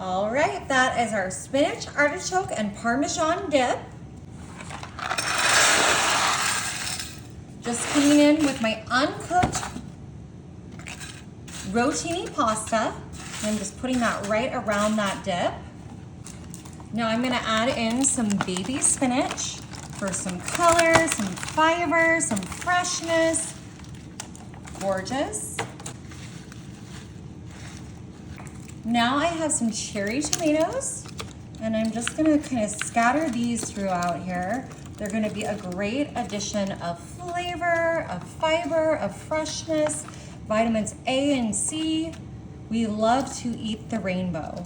All right, that is our spinach, artichoke, and Parmesan dip. Just coming in with my uncooked rotini pasta. I'm just putting that right around that dip. Now I'm gonna add in some baby spinach for some color, some fiber, some freshness. Gorgeous. Now I have some cherry tomatoes, and I'm just gonna kind of scatter these throughout here. They're gonna be a great addition of flavor, of fiber, of freshness, vitamins A and C. We love to eat the rainbow.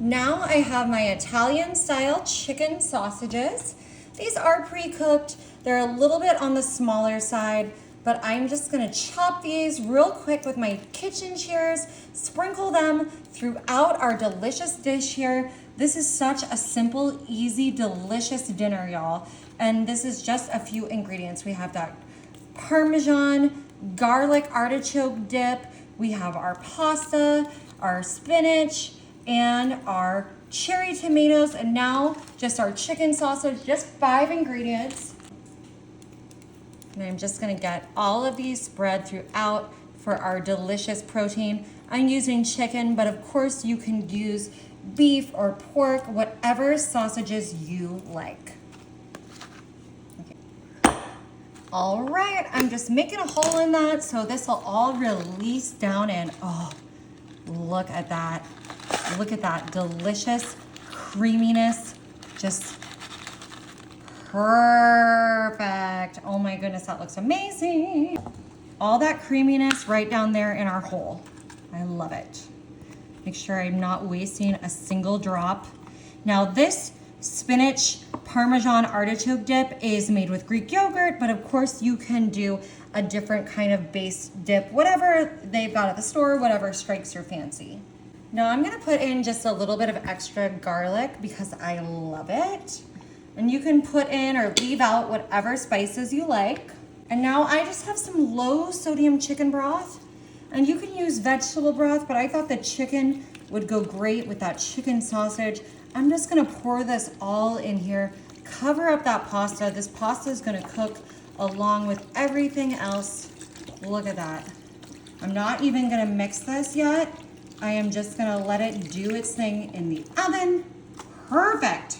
Now I have my Italian style chicken sausages. These are pre-cooked. They're a little bit on the smaller side, but I'm just gonna chop these real quick with my kitchen shears, sprinkle them throughout our delicious dish here. This is such a simple, easy, delicious dinner, y'all. And this is just a few ingredients. We have that Parmesan, garlic artichoke dip. We have our pasta, our spinach, and our cherry tomatoes, and now just our chicken sausage, just 5 ingredients. And I'm just gonna get all of these spread throughout for our delicious protein. I'm using chicken, but of course you can use beef or pork, whatever sausages you like. Okay. All right, I'm just making a hole in that so this will all release down, and oh, look at that. Look at that delicious creaminess, just perfect. Oh my goodness, that looks amazing. All that creaminess right down there in our hole. I love it. Make sure I'm not wasting a single drop. Now this spinach Parmesan artichoke dip is made with Greek yogurt, but of course you can do a different kind of base dip, whatever they've got at the store, whatever strikes your fancy. Now I'm gonna put in just a little bit of extra garlic because I love it. And you can put in or leave out whatever spices you like. And now I just have some low sodium chicken broth. And you can use vegetable broth, but I thought the chicken would go great with that chicken sausage. I'm just gonna pour this all in here, cover up that pasta. This pasta is gonna cook along with everything else. Look at that. I'm not even gonna mix this yet. I am just gonna let it do its thing in the oven. Perfect.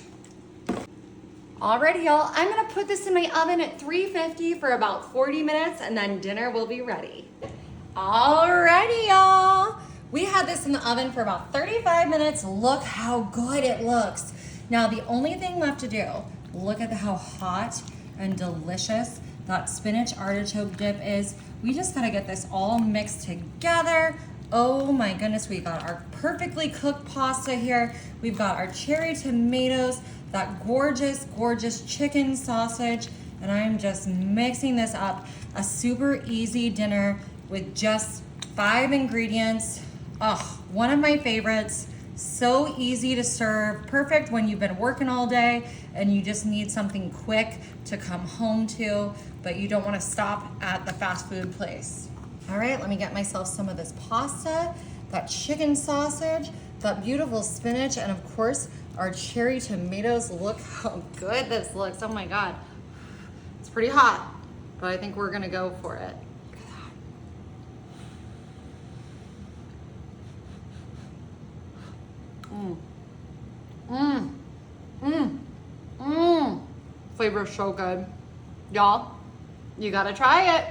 Alrighty, y'all, I'm gonna put this in my oven at 350 for about 40 minutes, and then dinner will be ready. Alrighty, y'all. We had this in the oven for about 35 minutes. Look how good it looks. Now, the only thing left to do, look at how hot and delicious that spinach artichoke dip is. We just gotta get this all mixed together. Oh my goodness, we got our perfectly cooked pasta here. We've got our cherry tomatoes, that gorgeous, gorgeous chicken sausage, and I'm just mixing this up. A super easy dinner with just 5 ingredients. Oh, one of my favorites. So easy to serve, perfect when you've been working all day and you just need something quick to come home to, but you don't want to stop at the fast food place. All right, let me get myself some of this pasta, that chicken sausage, that beautiful spinach, and of course, our cherry tomatoes. Look how good this looks. Oh my God. It's pretty hot, but I think we're gonna go for it. Flavor is so good. Y'all, you gotta try it.